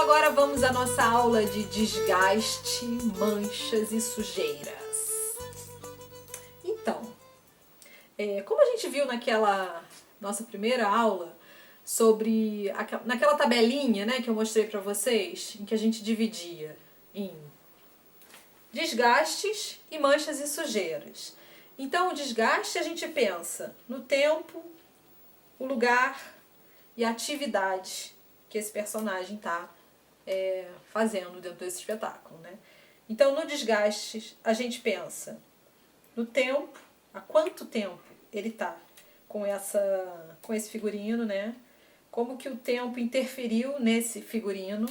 agora vamos à nossa aula de desgaste, manchas e sujeiras. Então, como a gente viu naquela nossa primeira aula, naquela tabelinha, né, que eu mostrei para vocês, em que a gente dividia em desgastes e manchas e sujeiras. Então, o desgaste a gente pensa no tempo, o lugar e a atividade que esse personagem está fazendo dentro desse espetáculo, né? Então, no desgaste, a gente pensa no tempo, há quanto tempo ele está com esse figurino, né? Como que o tempo interferiu nesse figurino.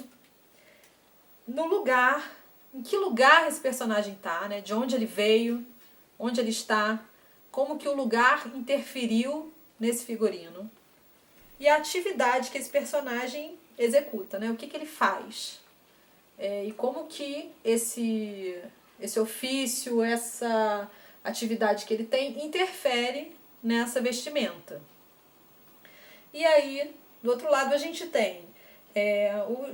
No lugar, em que lugar esse personagem está, né? De onde ele veio, onde ele está, como que o lugar interferiu nesse figurino. E a atividade que esse personagem executa, né? O que ele faz. E como que esse ofício, essa atividade que ele tem, interfere nessa vestimenta. E aí, do outro lado, a gente tem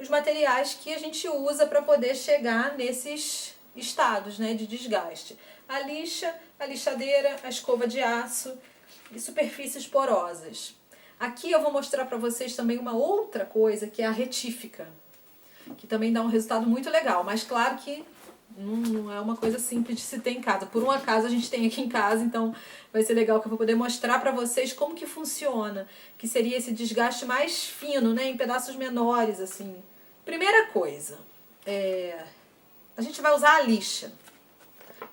os materiais que a gente usa para poder chegar nesses estados, né, de desgaste. A lixa, a lixadeira, a escova de aço e superfícies porosas. Aqui eu vou mostrar para vocês também uma outra coisa, que é a retífica, que também dá um resultado muito legal, mas claro que não é uma coisa simples de se ter em casa. Por um acaso a gente tem aqui em casa, então vai ser legal que eu vou poder mostrar para vocês como que funciona, que seria esse desgaste mais fino, né, em pedaços menores, assim. Primeira coisa, a gente vai usar a lixa,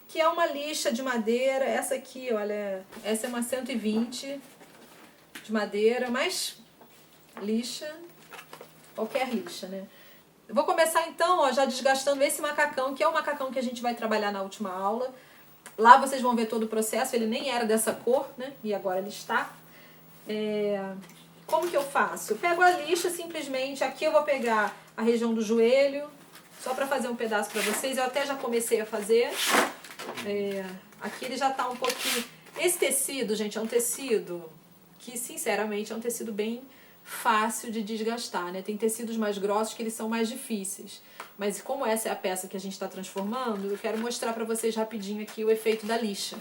que é uma lixa de madeira. Essa aqui, olha, essa é uma 120 de madeira, mas lixa, qualquer lixa, né? Eu vou começar então, já desgastando esse macacão, que é o macacão que a gente vai trabalhar na última aula. Lá vocês vão ver todo o processo, ele nem era dessa cor, né? E agora ele está. Como que eu faço? Eu pego a lixa simplesmente, aqui eu vou pegar a região do joelho, só para fazer um pedaço para vocês. Eu até já comecei a fazer. Aqui ele já está um pouquinho... Esse tecido, gente, é um tecido que, sinceramente, é um tecido bem fácil de desgastar, né? Tem tecidos mais grossos que eles são mais difíceis. Mas como essa é a peça que a gente está transformando, eu quero mostrar para vocês rapidinho aqui o efeito da lixa.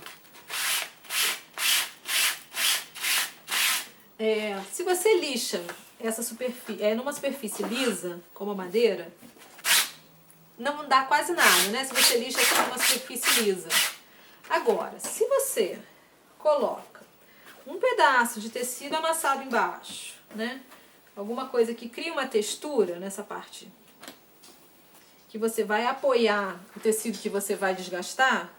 Se você lixa essa superfície, numa superfície lisa, como a madeira, não dá quase nada, né? Se você lixa aqui numa superfície lisa. Agora, se você coloca um pedaço de tecido amassado embaixo, né? Alguma coisa que cria uma textura nessa parte, que você vai apoiar o tecido que você vai desgastar.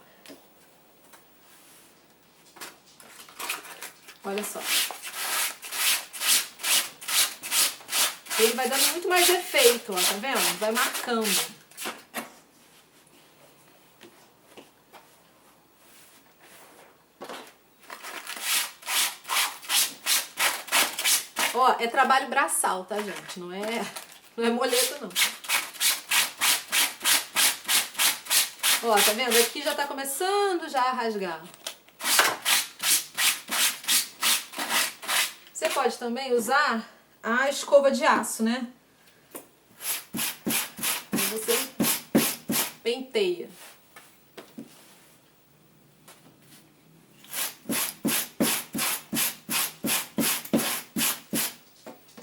Olha só. Ele vai dando muito mais efeito, ó, tá vendo? Vai marcando. Ó, é trabalho braçal, tá, gente? Não é moleta, não. Ó, tá vendo? Aqui já tá começando já a rasgar. Você pode também usar a escova de aço, né? Aí você penteia.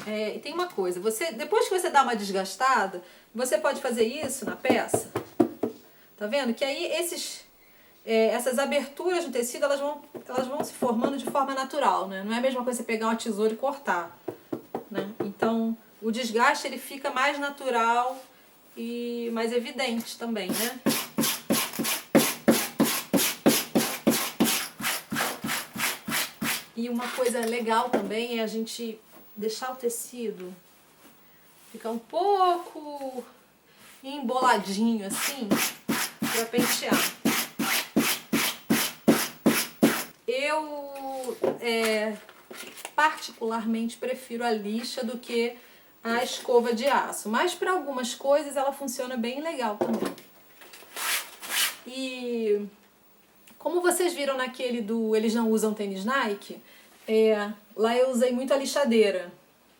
E tem uma coisa, depois que você dá uma desgastada, você pode fazer isso na peça, tá vendo? Que aí essas aberturas no tecido, elas vão se formando de forma natural, né? Não é a mesma coisa você pegar uma tesoura e cortar, né? Então, o desgaste ele fica mais natural e mais evidente também, né? E uma coisa legal também é a gente deixar o tecido ficar um pouco emboladinho assim, para pentear. Eu particularmente prefiro a lixa do que a escova de aço, mas para algumas coisas ela funciona bem legal também. E como vocês viram naquele Eles Não Usam Tênis Nike, lá eu usei muito a lixadeira.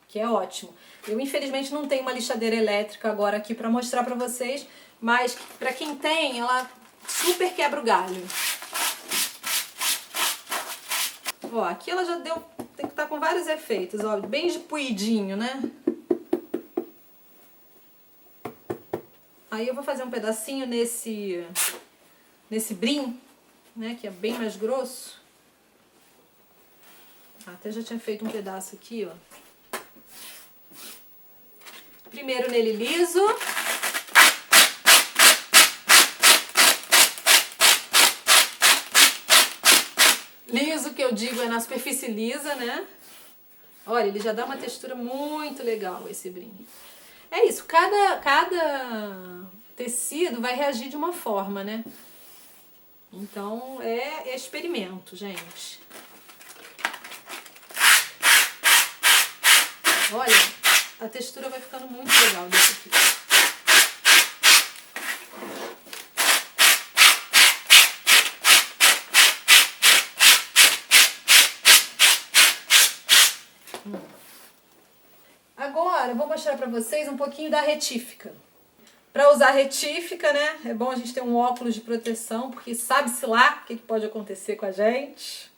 que é ótimo. Eu, infelizmente, não tenho uma lixadeira elétrica agora aqui para mostrar para vocês, mas para quem tem, ela super quebra o galho. Ó, aqui ela já deu, tem que estar com vários efeitos, ó, bem de puidinho, né? Aí eu vou fazer um pedacinho nesse brim, né, que é bem mais grosso. Até já tinha feito um pedaço aqui, ó. Primeiro nele liso. Liso, que eu digo, é na superfície lisa, né? Olha, ele já dá uma textura muito legal, esse brim. É isso, cada tecido vai reagir de uma forma, né? Então, é experimento, gente. Olha, a textura vai ficando muito legal desse aqui. Agora, eu vou mostrar pra vocês um pouquinho da retífica. Para usar retífica, né, é bom a gente ter um óculos de proteção, porque sabe-se lá o que pode acontecer com a gente.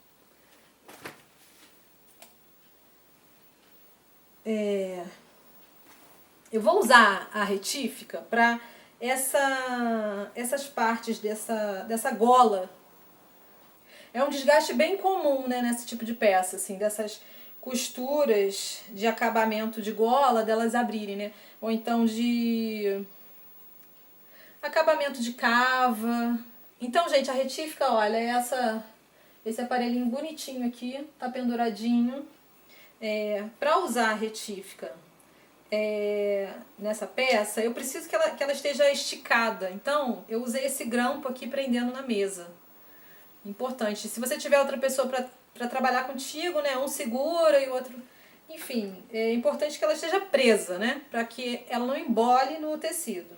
Eu vou usar a retífica para essas partes dessa gola. É um desgaste bem comum, né, nesse tipo de peça, assim, dessas costuras de acabamento de gola, delas abrirem, né? Ou então de acabamento de cava. Então, gente, a retífica, olha, esse aparelhinho bonitinho aqui, tá penduradinho. Para usar a retífica nessa peça, eu preciso que ela esteja esticada. Então, eu usei esse grampo aqui prendendo na mesa. Importante. Se você tiver outra pessoa para trabalhar contigo, né, um segura e o outro... Enfim, é importante que ela esteja presa, né, para que ela não embole no tecido.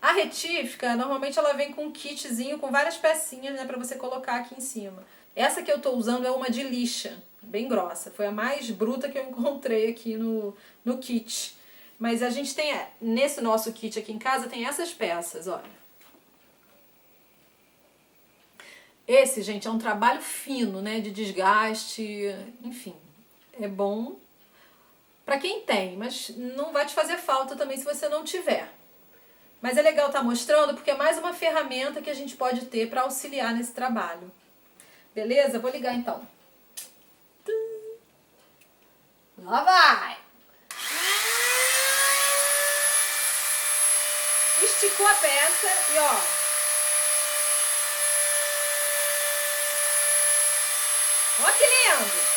A retífica, normalmente ela vem com um kitzinho com várias pecinhas, né, para você colocar aqui em cima. Essa que eu tô usando é uma de lixa, bem grossa. Foi a mais bruta que eu encontrei aqui no kit. Mas a gente tem, nesse nosso kit aqui em casa, tem essas peças, olha. Esse, gente, é um trabalho fino, né, de desgaste, enfim. É bom para quem tem, mas não vai te fazer falta também se você não tiver. Mas é legal estar mostrando porque é mais uma ferramenta que a gente pode ter para auxiliar nesse trabalho. Beleza? Vou ligar então. Lá vai! Esticou a peça e ó... Olha que lindo!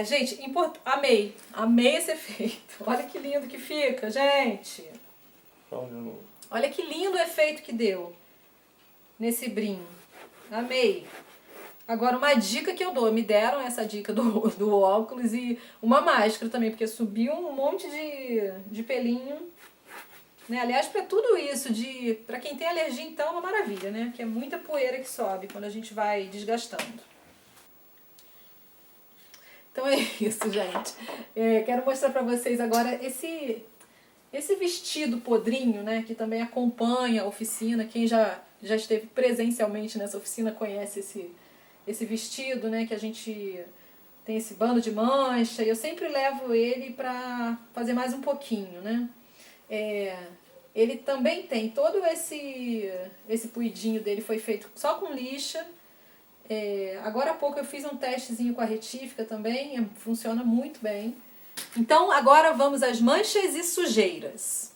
Gente, amei esse efeito. Olha que lindo que fica, gente. Olha que lindo o efeito que deu nesse brim. Amei. Agora, uma dica que eu dou, me deram essa dica do óculos e uma máscara também, porque subiu um monte de pelinho. Né? Aliás, para tudo isso, para quem tem alergia, então, é uma maravilha, né? Porque é muita poeira que sobe quando a gente vai desgastando. Então é isso, gente. Quero mostrar pra vocês agora esse vestido podrinho, né? Que também acompanha a oficina. Quem já esteve presencialmente nessa oficina conhece esse vestido, né? Que a gente tem esse bando de mancha. E eu sempre levo ele pra fazer mais um pouquinho, né? Ele também tem todo esse puidinho dele, foi feito só com lixa. Agora há pouco eu fiz um testezinho com a retífica também, funciona muito bem. Então, agora vamos às manchas e sujeiras.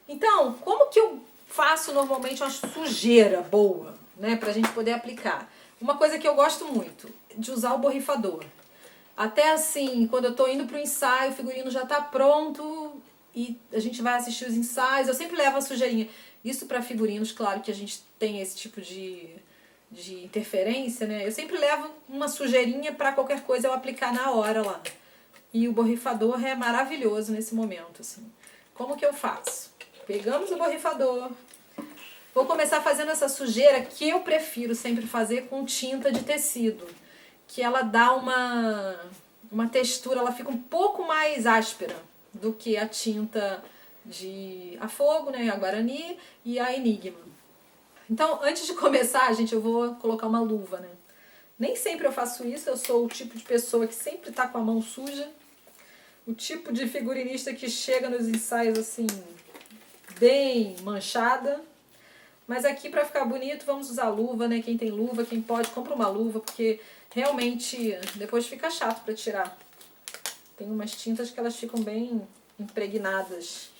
Então, como que eu faço normalmente uma sujeira boa, né, pra gente poder aplicar? Uma coisa que eu gosto muito, de usar o borrifador. Até assim, quando eu tô indo pro ensaio, o figurino já tá pronto e a gente vai assistir os ensaios, eu sempre levo a sujeirinha. Isso para figurinos, claro que a gente tem esse tipo de interferência, né? Eu sempre levo uma sujeirinha para qualquer coisa eu aplicar na hora lá. E o borrifador é maravilhoso nesse momento, assim. Como que eu faço? Pegamos o borrifador. Vou começar fazendo essa sujeira que eu prefiro sempre fazer com tinta de tecido, que ela dá uma textura, ela fica um pouco mais áspera do que a tinta a fogo, né, a Guarani e a Enigma. Então, antes de começar, gente, eu vou colocar uma luva, né? Nem sempre eu faço isso, eu sou o tipo de pessoa que sempre tá com a mão suja, o tipo de figurinista que chega nos ensaios assim, bem manchada. Mas aqui, pra ficar bonito, vamos usar luva, né? Quem tem luva, quem pode, compra uma luva, porque realmente depois fica chato pra tirar. Tem umas tintas que elas ficam bem impregnadas.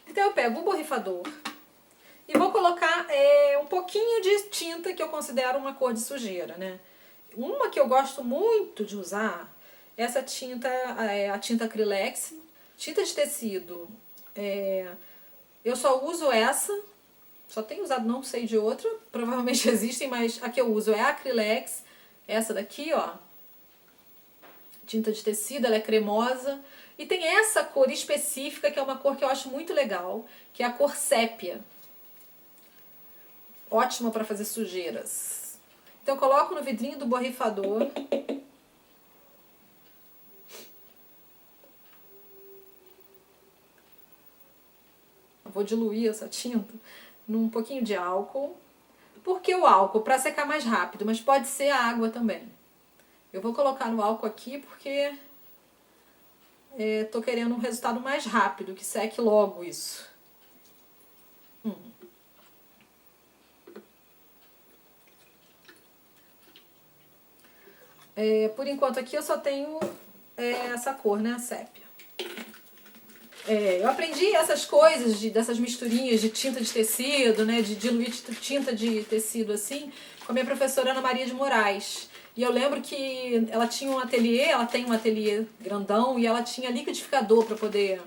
Então eu pego o borrifador e vou colocar um pouquinho de tinta que eu considero uma cor de sujeira, né? Uma que eu gosto muito de usar, essa tinta, a tinta Acrylex, tinta de tecido. Eu só uso essa, só tenho usado, não sei de outra, provavelmente existem, mas a que eu uso é a Acrylex, essa daqui, ó. Tinta de tecido, ela é cremosa. E tem essa cor específica, que é uma cor que eu acho muito legal, que é a cor sépia. Ótima para fazer sujeiras. Então eu coloco no vidrinho do borrifador. Eu vou diluir essa tinta num pouquinho de álcool. Por que o álcool? Para secar mais rápido, mas pode ser a água também. Eu vou colocar no álcool aqui porque tô querendo um resultado mais rápido, que seque logo isso. Por enquanto aqui eu só tenho essa cor, né, a sépia. Eu aprendi essas coisas, dessas misturinhas de tinta de tecido, né, de diluir tinta de tecido assim, com a minha professora Ana Maria de Moraes. E eu lembro que ela tinha um ateliê, ela tem um ateliê grandão, e ela tinha liquidificador para poder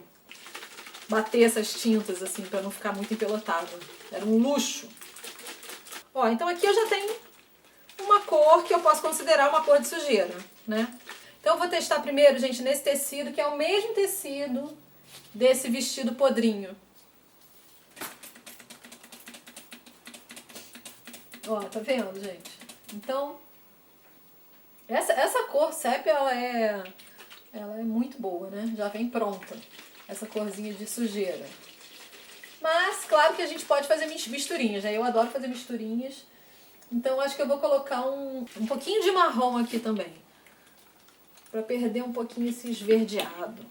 bater essas tintas, assim, para não ficar muito empelotado. Era um luxo. Ó, então aqui eu já tenho uma cor que eu posso considerar uma cor de sujeira, né? Então eu vou testar primeiro, gente, nesse tecido, que é o mesmo tecido desse vestido podrinho. Ó, tá vendo, gente? Então, essa cor sépia, ela é muito boa, né? Já vem pronta, essa corzinha de sujeira. Mas, claro que a gente pode fazer misturinhas, né? Eu adoro fazer misturinhas. Então, acho que eu vou colocar um pouquinho de marrom aqui também, pra perder um pouquinho esse esverdeado.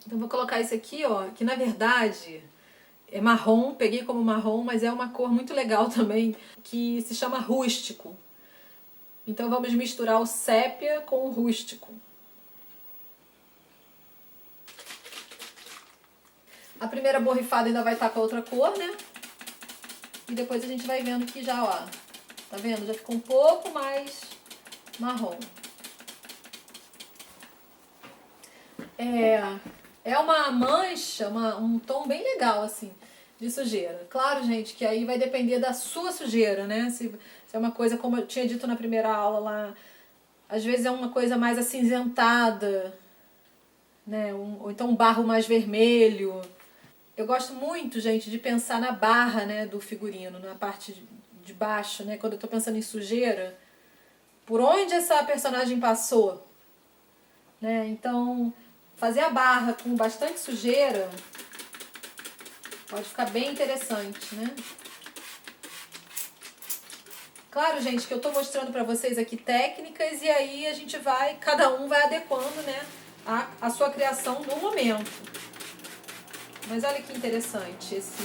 Então, vou colocar esse aqui, ó, que na verdade é marrom, peguei como marrom, mas é uma cor muito legal também, que se chama rústico. Então, vamos misturar o sépia com o rústico. A primeira borrifada ainda vai estar com a outra cor, né? E depois a gente vai vendo que já, ó, tá vendo? Já ficou um pouco mais marrom. É uma mancha, um tom bem legal, assim, de sujeira. Claro, gente, que aí vai depender da sua sujeira, né? Se é uma coisa, como eu tinha dito na primeira aula lá, às vezes é uma coisa mais acinzentada, né? Ou então um barro mais vermelho. Eu gosto muito, gente, de pensar na barra, né, do figurino, na parte de baixo, né? Quando eu tô pensando em sujeira, por onde essa personagem passou, né? Então, fazer a barra com bastante sujeira pode ficar bem interessante, né? Claro, gente, que eu tô mostrando pra vocês aqui técnicas e aí a gente vai, cada um vai adequando, né, a sua criação no momento. Mas olha que interessante esse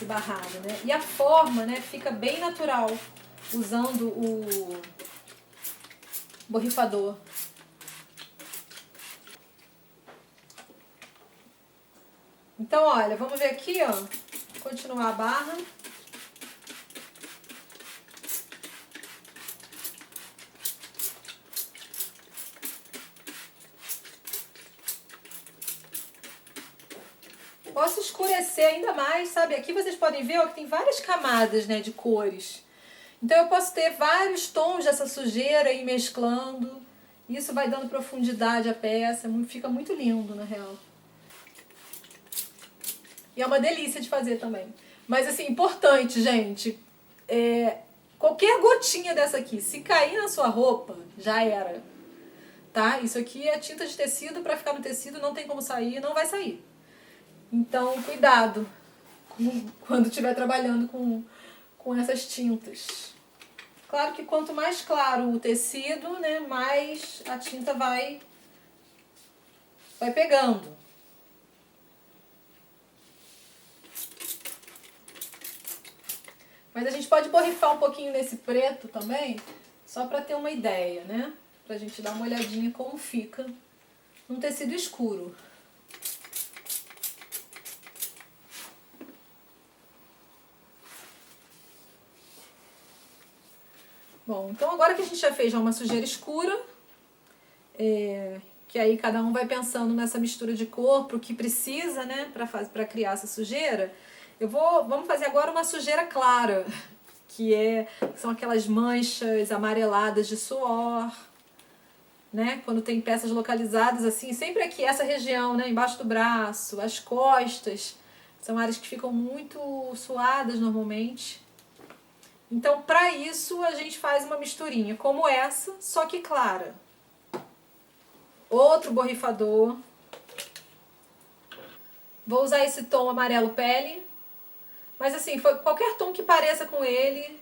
barrado, né? E a forma, né, fica bem natural. usando o borrifador. Então, olha, vamos ver aqui, ó, continuar a barra. Posso escurecer ainda mais, sabe? Aqui vocês podem ver, ó, que tem várias camadas, né, de cores. Então eu posso ter vários tons dessa sujeira e ir mesclando. Isso vai dando profundidade à peça, fica muito lindo, na real. E é uma delícia de fazer também. Mas assim, importante, gente, qualquer gotinha dessa aqui, se cair na sua roupa, já era. Tá? Isso aqui é tinta de tecido, pra ficar no tecido não tem como sair, não vai sair. Então, cuidado quando estiver trabalhando com essas tintas. Claro que quanto mais claro o tecido, né, mais a tinta vai pegando. Mas a gente pode borrifar um pouquinho nesse preto também, só para ter uma ideia, né? Pra gente dar uma olhadinha como fica num tecido escuro. Bom, então agora que a gente já fez uma sujeira escura, que aí cada um vai pensando nessa mistura de cor, pro que precisa, né, para criar essa sujeira, vamos fazer agora uma sujeira clara, são aquelas manchas amareladas de suor, né, quando tem peças localizadas assim, sempre aqui, essa região, né, embaixo do braço, as costas, são áreas que ficam muito suadas normalmente. Então, para isso, a gente faz uma misturinha como essa, só que clara. Outro borrifador. Vou usar esse tom amarelo pele. Mas assim, qualquer tom que pareça com ele.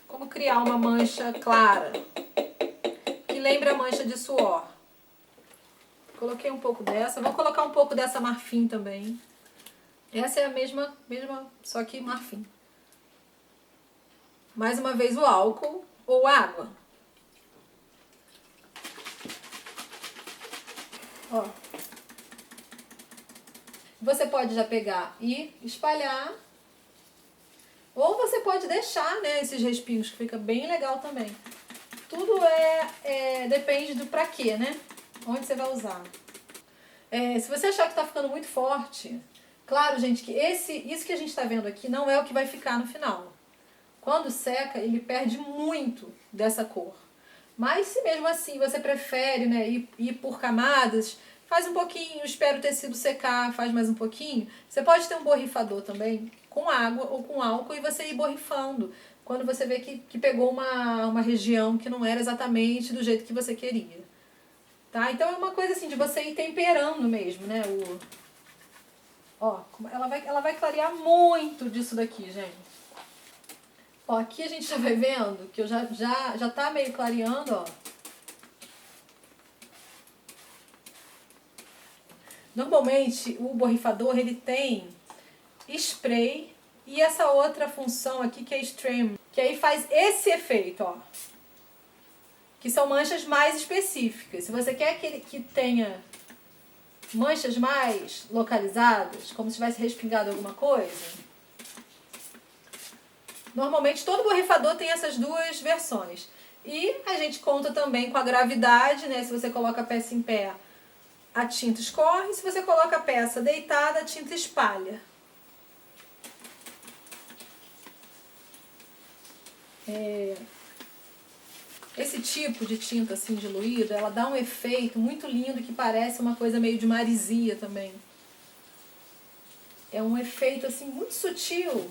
Como criar uma mancha clara. Que lembre a mancha de suor. Coloquei um pouco dessa. Vou colocar um pouco dessa marfim também. Essa é a mesma só que marfim. Mais uma vez o álcool ou água. Ó. Você pode já pegar e espalhar. Ou você pode deixar, né, esses respingos, que fica bem legal também. Tudo depende do pra quê, né? Onde você vai usar. Se você achar que tá ficando muito forte, claro, gente, que isso que a gente tá vendo aqui não é o que vai ficar no final. Quando seca, ele perde muito dessa cor. Mas se mesmo assim você prefere, né, ir por camadas, faz um pouquinho, espera o tecido secar, faz mais um pouquinho. Você pode ter um borrifador também, com água ou com álcool, e você ir borrifando. Quando você vê que pegou uma região que não era exatamente do jeito que você queria. Tá? Então é uma coisa assim, de você ir temperando mesmo, né? Ó, ela vai clarear muito disso daqui, gente. Ó, aqui a gente já vai vendo que eu já tá meio clareando, ó. Normalmente o borrifador ele tem spray e essa outra função aqui que é stream, que aí faz esse efeito, ó. Que são manchas mais específicas. Se você quer que tenha manchas mais localizadas, como se tivesse respingado alguma coisa, normalmente todo borrifador tem essas duas versões. E a gente conta também com a gravidade, né? Se você coloca a peça em pé, a tinta escorre. Se você coloca a peça deitada, a tinta espalha. Esse tipo de tinta assim diluída, ela dá um efeito muito lindo que parece uma coisa meio de marisia também. É um efeito assim muito sutil.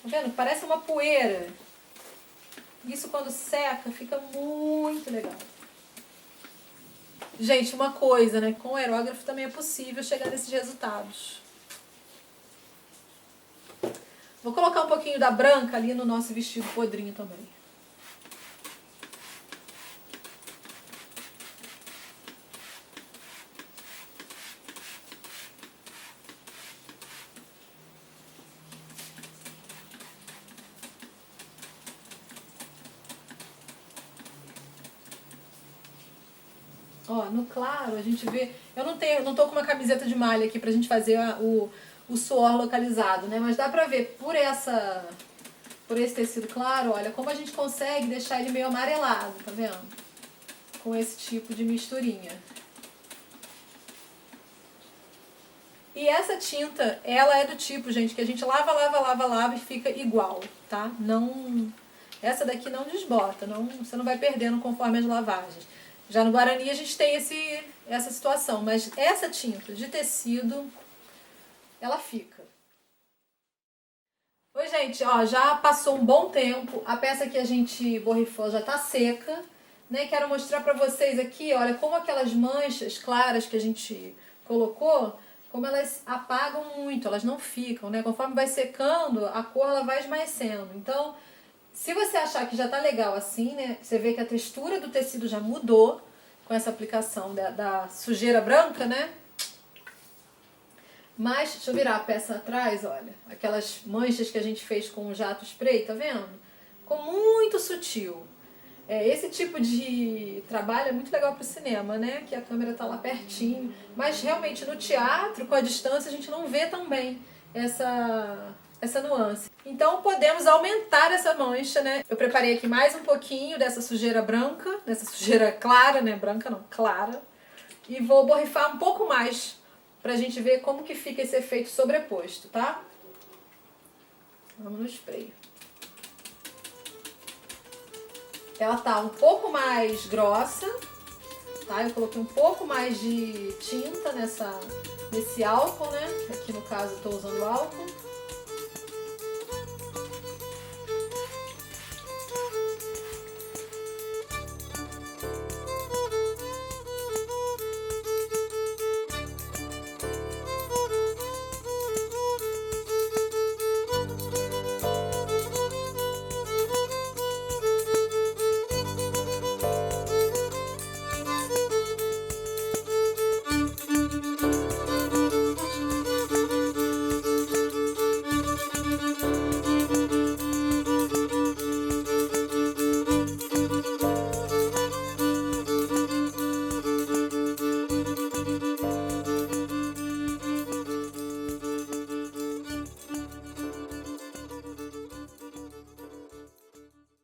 Tá vendo? Parece uma poeira. Isso quando seca fica muito legal. Gente, uma coisa, né? Com o aerógrafo também é possível chegar nesses resultados. Vou colocar um pouquinho da branca ali no nosso vestido podrinho também. Ó, no claro a gente vê... não tô com uma camiseta de malha aqui pra gente fazer o suor localizado, né? Mas dá pra ver por esse tecido claro, olha, como a gente consegue deixar ele meio amarelado, tá vendo? Com esse tipo de misturinha. E essa tinta, ela é do tipo, gente, que a gente lava, lava, lava, lava e fica igual, tá? Não... Essa daqui não desbota, você não vai perdendo conforme as lavagens. Já no Guarani a gente tem essa situação, mas essa tinta de tecido, ela fica. Oi, gente, ó, já passou um bom tempo, a peça que a gente borrifou já tá seca, né? Quero mostrar pra vocês aqui, olha, como aquelas manchas claras que a gente colocou, como elas apagam muito, elas não ficam, né? Conforme vai secando, a cor ela vai esmaecendo. Então, se você achar que já tá legal assim, né? Você vê que a textura do tecido já mudou com essa aplicação da sujeira branca, né? Mas, deixa eu virar a peça atrás, olha. Aquelas manchas que a gente fez com o jato spray, tá vendo? Ficou muito sutil. Esse tipo de trabalho é muito legal pro cinema, né? Que a câmera tá lá pertinho. Mas, realmente, no teatro, com a distância, a gente não vê tão bem essa nuance. Então, podemos aumentar essa mancha, né? Eu preparei aqui mais um pouquinho dessa sujeira branca, dessa sujeira clara, né? Branca não, clara. E vou borrifar um pouco mais pra gente ver como que fica esse efeito sobreposto, tá? Vamos no spray. Ela tá um pouco mais grossa, tá? Eu coloquei um pouco mais de tinta nesse álcool, né? Aqui no caso eu tô usando álcool.